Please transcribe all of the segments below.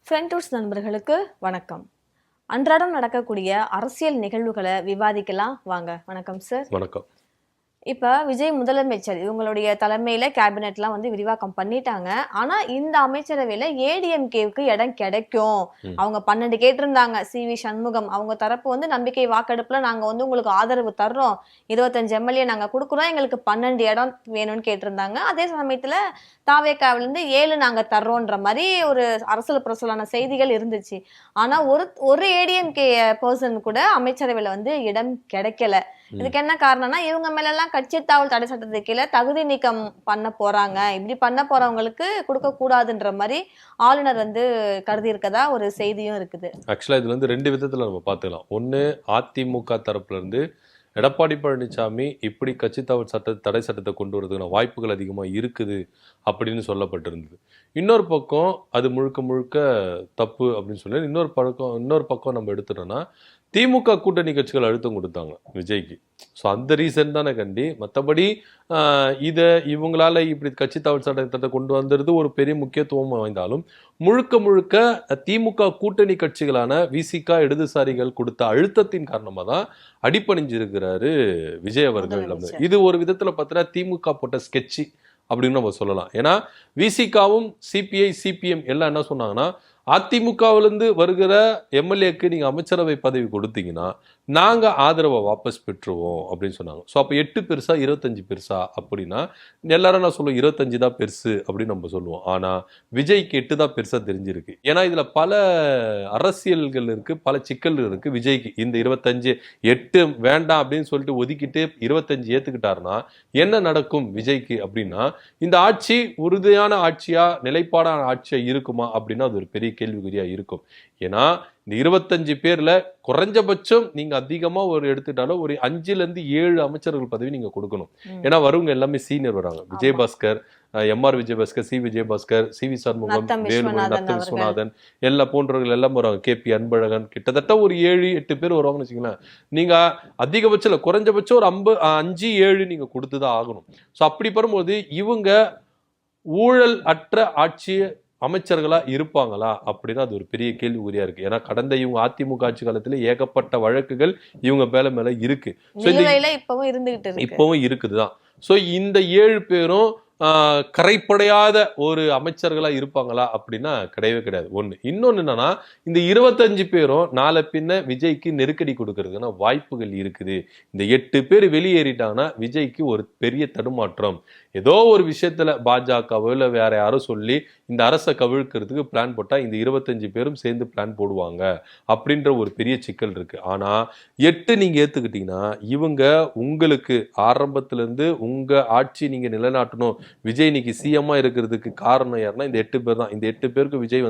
Friend roots நண்பர்களுக்கு வணக்கம். அன்றாடம் நடக்கக்கூடிய அரசியல் நிகழ்வுகளை விவாதிக்கலாம் வாங்க. வணக்கம் சார். வணக்கம். இப்ப விஜய் முதலமைச்சர் இவங்களுடைய தலைமையில கேபினெட்லாம் விரிவாக்கம் பண்ணிட்டாங்க. ஆனா இந்த அமைச்சரவையில ஏடிஎம்கேவுக்கு இடம் கிடைக்கும். அவங்க 12 கேட்டிருந்தாங்க. சி.வி. சண்முகம் அவங்க தரப்பு நம்பிக்கை வாக்கெடுப்புல நாங்க உங்களுக்கு ஆதரவு தர்றோம், 25 எம்எல்ஏ நாங்க கொடுக்குறோம், எங்களுக்கு 12 இடம் வேணும்னு கேட்டிருந்தாங்க. அதே சமயத்துல தாவேக்காவிலிருந்து 7 நாங்க தர்றோன்ற மாதிரி ஒரு அரசியல் புரசலான செய்திகள் இருந்துச்சு. ஆனா ஒரு ஏடிஎம்கே பர்சன் கூட அமைச்சரவையில இடம் கிடைக்கல. இதுக்கு என்ன காரணம்னா இவங்க மேல எல்லாம் கட்சி தாவல் தடை சட்டத்துக்கு கீழே தகுதி நீக்கம் பண்ண போறாங்க. இப்படி பண்ண போறவங்களுக்கு கொடுக்க கூடாதுன்ற மாதிரி ஆளுநர் கருதி இருக்கதா ஒரு செய்தியும் இருக்குது. ஆக்சுவலா இது 2 விதத்துல நம்ம பார்த்துக்கலாம். ஒண்ணு, அதிமுக தரப்புல இருந்து எடப்பாடி பழனிசாமி இப்படி கட்சி தாவல் தடை சட்டத்தை கொண்டு வரதுக்கான வாய்ப்புகள் அதிகமா இருக்குது அப்படின்னு சொல்லப்பட்டிருந்தது. இன்னொரு பக்கம் அது முழுக்க முழுக்க தப்பு அப்படின்னு சொல்லி இன்னொரு பக்கம் நம்ம எடுத்துட்டோம்னா திமுக கூட்டணி கட்சிகள் அழுத்தம் கொடுத்தாங்க விஜய்க்கு. ஸோ அந்த ரீசன் தானே கண்டி. மற்றபடி இதை இவங்களால இப்படி கட்சி தாவல் சட்டத்தை கொண்டு வந்தது ஒரு பெரிய முக்கியத்துவம் வாய்ந்தாலும் முழுக்க முழுக்க திமுக கூட்டணி கட்சிகளான விசிகா இடதுசாரிகள் கொடுத்த அழுத்தத்தின் காரணமாக தான் அடிப்பணிஞ்சிருக்கிறாரு விஜய் அவர்கள். இது ஒரு விதத்தில் பார்த்தீங்கன்னா திமுக போட்ட ஸ்கெட்சி அப்படின்னு நம்ம சொல்லலாம். ஏன்னா விசிகாவும் சிபிஐ சிபிஎம் எல்லாம் என்ன சொன்னாங்கன்னா, அதிமுகவிலிருந்து வருகிற எம்எல்ஏக்கு நீங்க அமைச்சரவை பதவி கொடுத்தீங்கன்னா நாங்க ஆதரவை வாபஸ் பெற்றுவோம் அப்படின்னு சொன்னாங்க. ஸோ அப்போ 8 பெருசா 25 பெருசா அப்படின்னா எல்லாரும் நான் சொல்லுவோம் 25 தான் பெருசு அப்படின்னு நம்ம சொல்லுவோம். ஆனா விஜய்க்கு 8 தான் பெருசா தெரிஞ்சிருக்கு. ஏன்னா இதுல பல அரசியல்கள் இருக்கு, பல சிக்கல்கள் இருக்கு. விஜய்க்கு இந்த 25 8 வேண்டாம் அப்படின்னு சொல்லிட்டு ஒதுக்கிட்டு 25 ஏத்துக்கிட்டாருன்னா என்ன நடக்கும் விஜய்க்கு அப்படின்னா, இந்த ஆட்சி உறுதியான ஆட்சியா நிலைப்பாடான ஆட்சியா இருக்குமா அப்படின்னா அது ஒரு பெரிய கேள்விக்குறியா இருக்கும். ஏன்னா இந்த 25 பேர்ல குறைஞ்சபட்சம் நீங்க அதிகமா ஒரு எடுத்துட்டாலும் ஒரு 5-7 அமைச்சர்கள் பதவி நீங்க கொடுக்கணும். ஏன்னா வருவங்க எல்லாமே சீனியர் வராங்க. Vijayabaskar, MR Vijayabaskar, C Vijayabaskar, CV. Shanmugam, Velumani, Natham Viswanathan எல்லாம் போன்றவர்கள் எல்லாம் வருவாங்க. கே.பி. அன்பழகன், கிட்டத்தட்ட ஒரு 7-8 பேர் வருவாங்கன்னு வச்சுக்கலாம். நீங்க அதிகபட்சம் குறைஞ்சபட்சம் ஒரு 5-7 நீங்க கொடுத்துதான் ஆகணும். ஸோ அப்படி வரும்போது இவங்க ஊழல் அற்ற ஆட்சியை அமைச்சர்களா இருப்பாங்களா அப்படின்னா அது ஒரு பெரிய கேள்விக்குறியா இருக்கு. ஏன்னா கடந்த இவங்க அதிமுக ஆட்சி காலத்துல ஏகப்பட்ட வழக்குகள் இவங்க மேல இருக்கு. இப்பவும் இருக்குதுதான். சோ இந்த 7 பேரும் கரைப்படையாத ஒரு அமைச்சர்களா இருப்பாங்களா அப்படின்னா கிடையவே கிடையாது. ஒண்ணு. இன்னொன்னு என்னன்னா, இந்த 25 பேரும் நாளை பின்ன விஜய்க்கு நெருக்கடி கொடுக்கறதுக்கான வாய்ப்புகள் இருக்குது. இந்த 8 பேர் வெளியேறிட்டாங்கன்னா விஜய்க்கு ஒரு பெரிய தடுமாற்றம். ஏதோ ஒரு விஷயத்துல பாஜகவோ இல்ல வேற யாரும் சொல்லி இந்த அரசை கவிழ்க்கிறதுக்கு பிளான் போட்டா இந்த 25 பேரும் சேர்ந்து பிளான் போடுவாங்க அப்படின்ற ஒரு பெரிய சிக்கல் இருக்கு. ஆனா 8 நீங்க ஏத்துக்கிட்டீங்கன்னா இவங்க உங்களுக்கு ஆரம்பத்துல இருந்து உங்க ஆட்சி நீங்க நிலைநாட்டணும், விஜய் இன்னைக்கு சிஎம்மா இருக்கிறதுக்கு காரணம் யாருன்னா இந்த 8 பேர் தான். இந்த 8 பேருக்கு விஜய்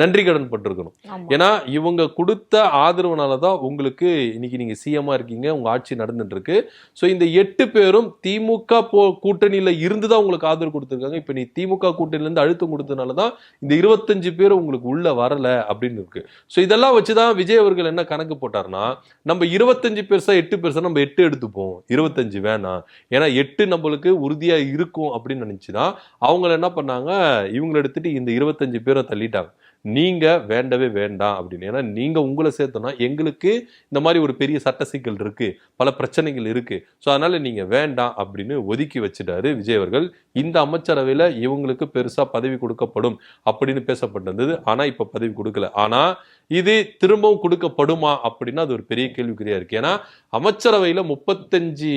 நன்றி கடன் பட்டிருக்கணும். ஏன்னா இவங்க கொடுத்த ஆதரவுனாலதான் உங்களுக்கு இன்னைக்கு நீங்க சிஎம்மா இருக்கீங்க, உங்க ஆட்சி நடந்துட்டு இருக்கு. சோ இந்த 8 பேரும் திமுக கூட்டணியில இருந்துதான் உங்களுக்கு ஆதரவு கொடுத்திருக்காங்க. இப்ப நீ திமுக கூட்டணியில இருந்து அழுத்தம் கொடுத்ததுனாலதான் இந்த 25 பேர் உங்களுக்கு உள்ள வரல அப்படின்னு இருக்கு. சோ இதெல்லாம் வச்சுதான் விஜய் அவர்கள் என்ன கணக்கு போட்டாருன்னா, நம்ம 25 பெருசா 8 பெருசா நம்ம 8 எடுத்துப்போம், 25 வேணாம். ஏன்னா 8 நம்மளுக்கு உறுதியா இருக்கும் அப்படின்னு நினைச்சுதான் அவங்க என்ன பண்ணாங்க, இவங்களை எடுத்துட்டு இந்த 25 பேரை தள்ளிட்டாங்க. நீங்க வேண்டவே வேண்டாம் அப்படின்னு. ஏன்னா நீங்க உங்களை சேர்த்தோம்னா எங்களுக்கு இந்த மாதிரி ஒரு பெரிய சட்ட சிக்கல் இருக்கு, பல பிரச்சனைகள் இருக்கு. ஸோ அதனால நீங்க வேண்டாம் அப்படின்னு ஒதுக்கி வச்சுட்டாரு விஜய் அவர்கள். இந்த அமைச்சரவையில இவங்களுக்கு பெருசா பதவி கொடுக்கப்படும் அப்படின்னு பேசப்பட்டிருந்தது. ஆனா இப்ப பதவி கொடுக்கல. ஆனா இது திரும்பவும் கொடுக்கப்படுமா அப்படின்னா அது ஒரு பெரிய கேள்விக்குறியா இருக்கு. ஏன்னா அமைச்சரவையில 35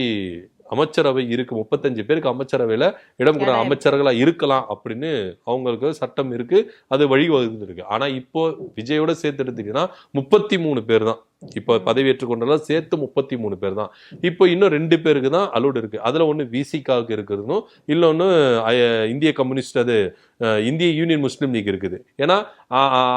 அமைச்சரவை இருக்கு, 35 பேருக்கு அமைச்சரவையில இடம் கூட அமைச்சர்களா இருக்கலாம் அப்படின்னு அவங்களுக்கு சட்டம் இருக்கு, அது வழிவகுத்து இருக்கு. ஆனா இப்போ விஜயோட சேர்த்து எடுத்துக்கிட்டீங்கன்னா 33 பேர் தான் இப்ப பதவியேற்றுக் கொண்டெல்லாம் சேர்த்து 33 பேர் தான். இப்போ இன்னும் 2 பேருக்கு தான் அலோடு இருக்கு. அதுல ஒண்ணு விசிகாவுக்கு இருக்கிறதும் இன்னொன்னு இந்திய கம்யூனிஸ்ட், அது இந்திய யூனியன் முஸ்லீம் லீக் இருக்குது. ஏன்னா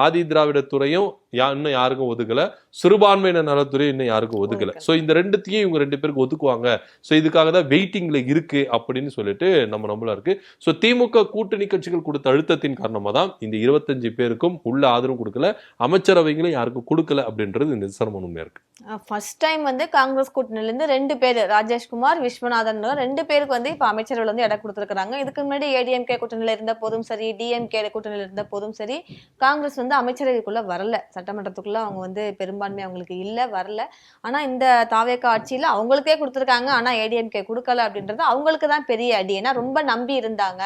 ஆதி திராவிட துறையும் இன்னும் யாருக்கும் ஒதுக்கல, சிறுபான்மையினர் நலத்துறை இன்னும் யாருக்கும் ஒதுக்கல. சோ இந்த 2த்தையும் இவங்க 2 பேருக்கு ஒதுக்குவாங்க. சோ இதுக்காக தான் வெயிட்டிங்ல இருக்கு அப்படின்னு சொல்லிட்டு நம்மளா இருக்கு. சோ திமுக கூட்டணி கட்சிகள் கொடுத்த அழுத்தத்தின் காரணமா தான் இந்த 25 பேருக்கும் உள்ள ஆதரவு கொடுக்கல, அமைச்சரவைகளும் யாருக்கும் கொடுக்கல அப்படின்றது இந்த நிதர்சனமான உண்மையா இருக்கு. ஃபர்ஸ்ட் டைம் வந்து காங்கிரஸ் கூட்டணியிலிருந்து 2 பேர், ராஜேஷ்குமார், விஸ்வநாதன் 2 பேருக்கு வந்து இப்ப அமைச்சர்கள் வந்து இடம் கொடுத்திருக்காங்க. இதுக்கு முன்னாடி ஏடிஎம்கே கூட்டணியில இருந்த போதும் சரி, டிஎம்கே கூட்டணியில இருந்த போதும் சரி, காங்கிரஸ் வந்து அமைச்சரவைக்குள்ள வரல, சட்டமன்றத்துக்குள்ள அவங்க வந்து பெரும்பான்மை அவங்களுக்கு இல்ல, வரல. ஆனா இந்த தாவேகா ஆட்சியில அவங்களுக்கே கொடுத்திருக்காங்க, ஆனா ஏடிஎம்கே கொடுக்கல அப்படின்றது அவங்களுக்கு தான் பெரிய அடி. ஏன்னா ரொம்ப நம்பி இருந்தாங்க.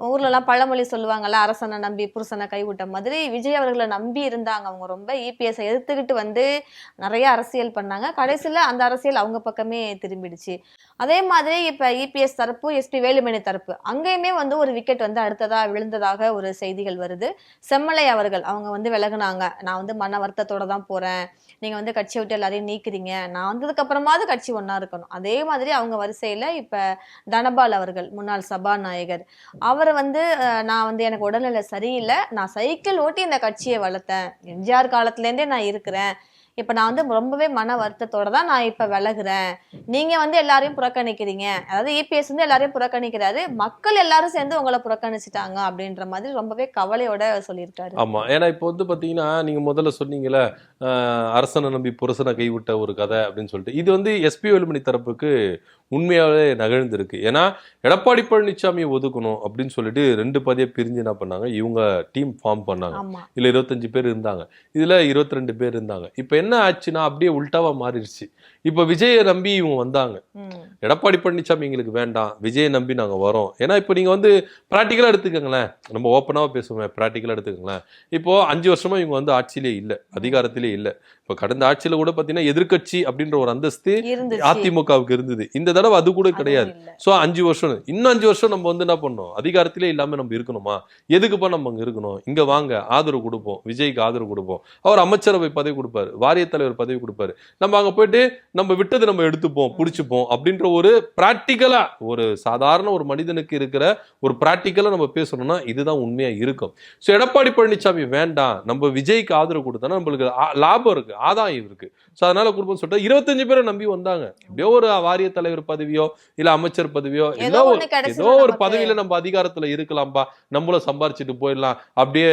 ஊர்ல எல்லாம் பழமொழி சொல்லுவாங்கல்ல, அரசனை நம்பி புருஷனை கைவிட்ட மாதிரி விஜய் அவர்களை நம்பி இருந்தாங்க. அவங்க ரொம்ப இபிஎஸ் எதிர்த்துக்கிட்டு வந்து நிறைய அரசியல் பண்ணாங்க. கடைசியில அந்த அரசியல் அவங்க பக்கமே திரும்பிடுச்சு. அதே மாதிரி இப்ப இபிஎஸ் தரப்பு, எஸ்பி வேலுமணி தரப்பு, அங்கேயுமே வந்து ஒரு விக்கெட் வந்து அடுத்ததா விழுந்ததாக ஒரு செய்திகள் வருது. செம்மலை அவர்கள் அவங்க வந்து விலகுனாங்க. நான் வந்து மன வருத்தத்தோட தான் போறேன், நீங்க வந்து கட்சியை விட்டு எல்லாரையும் நீக்குறீங்க, நான் வந்ததுக்கு அப்புறமாவது கட்சி ஒன்னா இருக்கணும். அதே மாதிரி அவங்க வரிசையில இப்ப தனபால் அவர்கள், முன்னாள் சபாநாயகர், அவர் வந்து நான் வந்து எனக்கு உடல்நிலை சரியில்லை, நான் சைக்கிள் ஓட்டி இந்த கட்சியை வளர்த்தேன், எம்ஜிஆர் காலத்துல இருந்தே நான் இருக்கிறேன், இப்ப நான் வந்து ரொம்பவே மன வருத்தத்தோட தான் நான் இப்ப விலகுறேன், நீங்க வந்து எல்லாரையும் புறக்கணிக்கிறீங்க, அதாவது இபிஎஸ் வந்து எல்லாரையும் புறக்கணிக்கிறாரு, மக்கள் எல்லாரும் சேர்ந்து உங்களை புறக்கணிச்சுட்டாங்க அப்படின்ற மாதிரி ரொம்பவே கவலையோட சொல்லியிருக்காரு. ஆமா, ஏன்னா இப்போ வந்து பாத்தீங்கன்னா நீங்க முதல்ல சொன்னீங்கல்ல, அரசனை நம்பி புருஷனை கைவிட்ட ஒரு கதை அப்படின்னு சொல்லிட்டு, இது வந்து எஸ்பி வேலுமணி தரப்புக்கு உண்மையாவே நகழ்ந்திருக்கு. ஏன்னா எடப்பாடி பழனிசாமியை ஒதுக்கணும் அப்படின்னு சொல்லிட்டு 2 பதியை பிரிஞ்சு என்ன பண்ணாங்க, இவங்க டீம் ஃபார்ம் பண்ணாங்க. இதுல 25 பேர் இருந்தாங்க, இதுல 22 பேர் இருந்தாங்க. இப்ப என்ன ஆச்சுன்னா அப்படியே உல்டாவா மாறிடுச்சு. இப்ப விஜயை நம்பி இவங்க வந்தாங்க, எடப்பாடி பழனிசாமி எங்களுக்கு வேண்டாம், விஜயை நம்பி நாங்க வரோம். ஏன்னா இப்போ நீங்க வந்து பிராக்டிக்கலா எடுத்துக்கங்களேன், நம்ம ஓப்பனாவா பேசுவோம், பிராக்டிக்கலா எடுத்துக்கங்களேன். இப்போ 5 வருஷமா இவங்க வந்து ஆட்சியிலே இல்ல, அதிகாரத்திலே இல்ல. இப்ப கடந்த ஆட்சியில கூட பாத்தீங்கன்னா எதிர்கட்சி அப்படின்ற ஒரு அந்தஸ்து அதிமுகவுக்கு இருந்தது, இந்த தடவை அது கூட கிடையாது. சோ 5 வருஷம், இன்னும் 5 வருஷம் நம்ம வந்து என்ன பண்ணோம், அதிகாரத்திலே இல்லாம நம்ம இருக்கணுமா? எதுக்குப்பா நம்ம அங்க இருக்கணும்? இங்க வாங்க, ஆதரவு கொடுப்போம், விஜய்க்கு ஆதரவு கொடுப்போம், அவர் அமைச்சரவை பதவி கொடுப்பாரு, வாரிய தலைவர் பதவி கொடுப்பாரு, நம்ம அங்க போயிட்டு நம்ம விட்டது நம்ம எடுத்துப்போம், புடிச்சுப்போம் அப்படின்ற ஒரு பிராக்டிக்கலா, ஒரு சாதாரண ஒரு மனிதனுக்கு இருக்கிற ஒரு பிராக்டிக்கலா நம்ம பேசணும்னா இதுதான் உண்மையா இருக்கும். சோ எடப்பாடி பழனிசாமி வேண்டாம், நம்ம விஜய்க்கு ஆதரவு கொடுத்தா நம்மளுக்கு லாபம் இருக்கு, ஆதாயம் இருக்கு, சோ அதனால கொடுப்போம் சொல்லிட்டு 25 பேரை நம்பி வந்தாங்க. எப்படியோ ஒரு வாரிய தலைவர் பதவியோ இல்ல அமைச்சர் பதவியோ ஏதோ ஒரு பதவியில நம்ம அதிகாரத்துல இருக்கலாம்பா, நம்மளும் சம்பாரிச்சுட்டு போயிடலாம், அப்படியே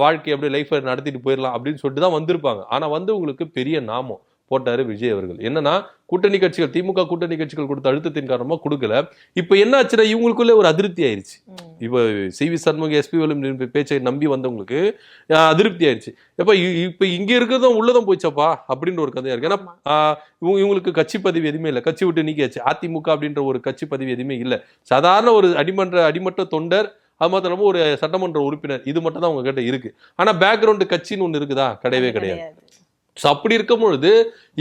வாழ்க்கை அப்படியே லைஃப் நடத்திட்டு போயிடலாம் அப்படின்னு சொல்லிட்டு தான் வந்திருப்பாங்க. ஆனா வந்து உங்களுக்கு பெரிய நாமம் போட்டாரு விஜய் அவர்கள். என்னன்னா கூட்டணி கட்சிகள், திமுக கூட்டணி கட்சிகள் கொடுத்த அழுத்தத்தின் காரணமா கொடுக்கல. இப்ப என்ன ஆச்சுன்னா இவங்களுக்குள்ள ஒரு அதிருப்தி ஆயிடுச்சு. இப்ப சிவி சண்முகம், எஸ்பி வேலுமணி பேச்சை நம்பி வந்தவங்களுக்கு அதிருப்தி ஆயிடுச்சு. இப்ப இங்க இருக்கிறதும் உள்ளதும் போயிச்சப்பா அப்படின்ற ஒரு கதையா இருக்கு. ஏன்னா இவங்களுக்கு கட்சி பதவி எதுவுமே இல்லை, கட்சி விட்டு நீக்கியாச்சு. அதிமுக அப்படின்ற ஒரு கட்சி பதவி எதுவுமே இல்லை, சாதாரண ஒரு அடிமட்ட தொண்டர், அது மாத்திரம் இல்லாம ஒரு சட்டமன்ற உறுப்பினர், இது மட்டும் தான் அவங்க கிட்ட இருக்கு. ஆனா பேக்ரவுண்ட் கட்சின்னு ஒண்ணு இருக்குதா? கிடையவே கிடையாது. ஸோ அப்படி இருக்கும் பொழுது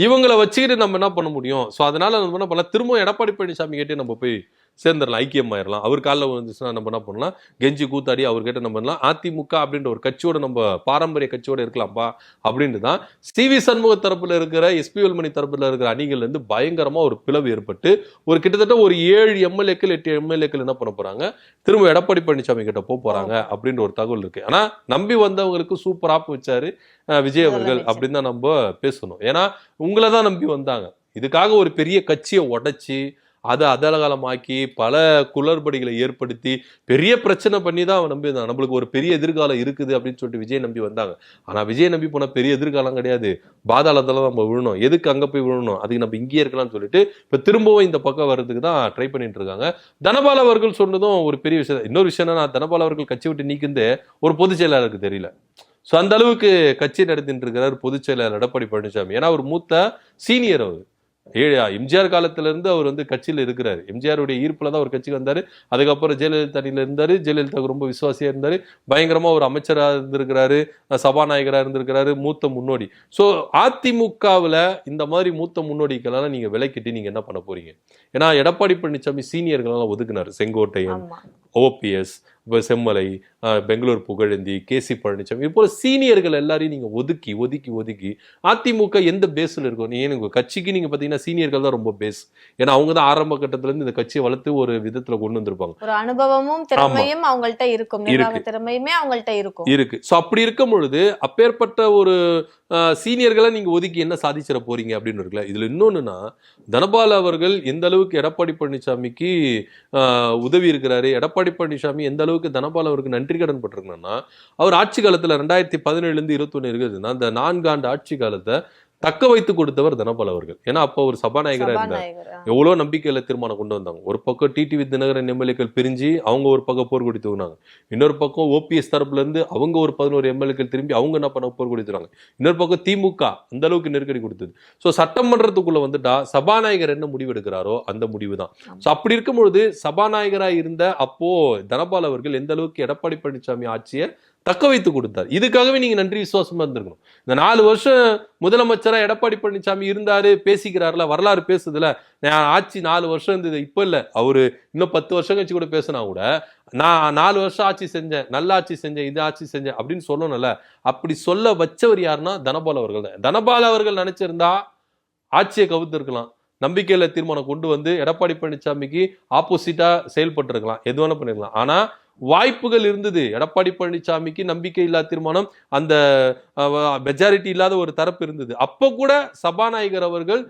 இவங்களை வச்சுக்கிட்டு நம்ம என்ன பண்ண முடியும்? ஸோ அதனால நம்ம என்ன பண்ணலாம், திரும்ப எடப்பாடி பழனிசாமி கிட்டே நம்ம போய் சேர்ந்துடலாம், ஐக்கியம் ஆயிடலாம். அவர் காலில் வந்துச்சுன்னா நம்ம என்ன பண்ணலாம், கெஞ்சி கூத்தாடி அவர்கிட்ட நம்ம பண்ணலாம், அதிமுக அப்படின்ற ஒரு கட்சியோட நம்ம பாரம்பரிய கட்சியோட இருக்கலாம்ப்பா அப்படின்னு தான் சிவி சண்முக தரப்புல இருக்கிற, எஸ்பி வேலுமணி தரப்புல இருக்கிற அணிகள் இருந்து பயங்கரமா ஒரு பிளவு ஏற்பட்டு ஒரு கிட்டத்தட்ட ஒரு 7 எம்எல்ஏக்கள் 8 எம்எல்ஏக்கள் என்ன பண்ண போறாங்க, திரும்ப எடப்பாடி பழனிசாமி கிட்ட போறாங்க அப்படின்ற ஒரு தகவல் இருக்கு. ஆனா நம்பி வந்தவங்களுக்கு சூப்பர் ஆப் வச்சாரு விஜய் அவர்கள் அப்படின்னு தான் நம்ம பேசணும். ஏன்னா உங்களை தான் நம்பி வந்தாங்க, இதுக்காக ஒரு பெரிய கட்சியை உடைச்சி அதை அதலகாலமாக்கி பல குளறுபடிகளை ஏற்படுத்தி பெரிய பிரச்சனை பண்ணி தான் அவன் நம்பி இருந்தான். நம்மளுக்கு ஒரு பெரிய எதிர்காலம் இருக்குது அப்படின்னு சொல்லிட்டு விஜய் நம்பி வந்தாங்க. ஆனா விஜய் நம்பி போன பெரிய எதிர்காலம் கிடையாது, பாதாளத்துல நம்ம விழணும், எதுக்கு அங்க போய் விழணும், அதுக்கு நம்ம இங்கேயே இருக்கலாம்னு சொல்லிட்டு இப்ப திரும்பவும் இந்த பக்கம் வர்றதுக்கு தான் ட்ரை பண்ணிட்டு இருக்காங்க. தனபால் அவர்கள் சொன்னதும் ஒரு பெரிய விஷயம். இன்னொரு விஷயம் என்னன்னா, தனபால் அவர்கள் கட்சி விட்டு நீக்குந்து ஒரு பொதுச் செயலாளருக்கு தெரியல. ஸோ அந்த அளவுக்கு கட்சி நடத்திட்டு இருக்கிறார் பொதுச் செயலாளர் எடப்பாடி பழனிசாமி. ஏன்னா அவர் மூத்த சீனியர், அவர் எம்ஜிஆர் காலத்துல இருந்து அவர் வந்து கட்சியில இருக்கிறாரு. எம்ஜிஆருடைய ஈர்ப்புல தான் ஒரு கட்சிக்கு வந்தாரு. அதுக்கப்புறம் ஜெயலலிதா அணியில இருந்தாரு, ஜெயலலிதாவுக்கு ரொம்ப விசுவாசியா இருந்தாரு, பயங்கரமா ஒரு அமைச்சரா இருந்திருக்கிறாரு, சபாநாயகரா இருந்திருக்கிறாரு, மூத்த முன்னோடி. சோ அதிமுகவுல இந்த மாதிரி மூத்த முன்னோடிகளெல்லாம் நீங்க விலக்கிட்டு நீங்க என்ன பண்ண போறீங்க? ஏன்னா எடப்பாடி பழனிசாமி சீனியர்களெல்லாம் ஒதுக்குனாரு, செங்கோட்டையன், ஓபிஎஸ், செம்மலை, பெங்களூர் புகழேந்தி, கேசி பழனிசாமி, இது போல சீனியர்கள் எல்லாரையும் நீங்க ஒதுக்கி ஒதுக்கி ஒதுக்கி அதிமுக எந்த பேஸ்ல இருக்கும்? நீங்க கட்சிக்கு நீங்க பாத்தீங்கன்னா சீனியர்கள் தான் ரொம்ப பேஸ். ஏன்னா அவங்க தான் ஆரம்ப கட்டத்துல இருந்து இந்த கட்சியை வளர்த்து ஒரு விதத்துல கொண்டு வந்திருப்பாங்க. ஒரு அனுபவமும் திறமையும் அவங்கள்ட்ட இருக்கும், நிர்வாக திறமையுமே அவங்கள்ட்ட இருக்கும் இருக்கு. சோ அப்படி இருக்கும் பொழுது அப்பேற்பட்ட ஒரு சீனியர்களை நீங்க ஒதுக்கி என்ன சாதிச்சிட போறீங்க அப்படின்னு இருக்குல்ல. இதுல இன்னொன்னுன்னா, தனபால் அவர்கள் எந்த அளவுக்கு எடப்பாடி பழனிசாமிக்கு உதவி இருக்கிறாரு, எடப்பாடி பழனிசாமி எந்த அளவுக்கு தனபால் அவருக்கு நன்றி கடன் பட்டிருக்கணும்னா, அவர் ஆட்சி காலத்துல 2017 இருந்து 21 இருக்குதுன்னா அந்த 4 ஆண்டு ஆட்சி காலத்தை தக்க வைத்து கொடுத்தவர் தனபால் அவர்கள். ஏன்னா அப்போ ஒரு சபாநாயகரா இருந்தார். எவ்வளவு நம்பிக்கையில தீர்மானம் கொண்டு வந்தாங்க. ஒரு பக்கம் டிடிவி தினகரன் எம்எல்ஏக்கள் பிரிஞ்சு அவங்க ஒரு பக்கம் போர்க்கொடி தூக்குனாங்க. இன்னொரு பக்கம் ஓபிஎஸ் தரப்புல இருந்து அவங்க ஒரு 11 எம்எல்ஏக்கள் திரும்பி அவங்க என்ன பண்ண போர்க்கொடி தூக்குறாங்க. இன்னொரு பக்கம் திமுக அந்த அளவுக்கு நெருக்கடி கொடுத்தது. ஸோ சட்டமன்றத்துக்குள்ள வந்துட்டா சபாநாயகர் என்ன முடிவு எடுக்கிறாரோ அந்த முடிவு தான். ஸோ அப்படி இருக்கும்பொழுது சபாநாயகரா இருந்த அப்போ தனபால் அவர்கள் எந்த அளவுக்கு எடப்பாடி பழனிசாமி ஆட்சியை தக்க வைத்து கொடுத்தார். இதுக்காகவே நீங்க நன்றி விசுவாசமா இருந்திருக்கணும். இந்த 4 வருஷம் முதலமைச்சரா எடப்பாடி பழனிசாமி இருந்தாரு, பேசிக்கிறாருல, வரலாறு பேசுதுல, நான் ஆட்சி 4 வருஷம் இருந்தது இப்ப இல்ல, அவரு இன்னும் 10 வருஷம் கழிச்சு கூட பேசினா கூட நான் 4 வருஷம் ஆட்சி செஞ்சேன், நல்ல ஆட்சி செஞ்சேன், இது ஆட்சி செஞ்சேன் அப்படின்னு சொல்லணும்ல. அப்படி சொல்ல வச்சவர் யாருன்னா தனபால் அவர்கள் தான். தனபால் அவர்கள் நினைச்சிருந்தா ஆட்சியை கவுத்து இருக்கலாம், நம்பிக்கையில தீர்மானம் கொண்டு வந்து எடப்பாடி பழனிசாமிக்கு ஆப்போசிட்டா செயல்பட்டு இருக்கலாம், எது வேணா பண்ணிருக்கலாம். ஆனா வாய்ப்புகள் இருந்தது. எடப்பாடி பழனிசாமிக்கு நம்பிக்கை இல்லா தீர்மானம், அந்த மெஜாரிட்டி இல்லாத ஒரு தரப்பு இருந்தது. அப்ப கூட சபாநாயகர் அவர்கள்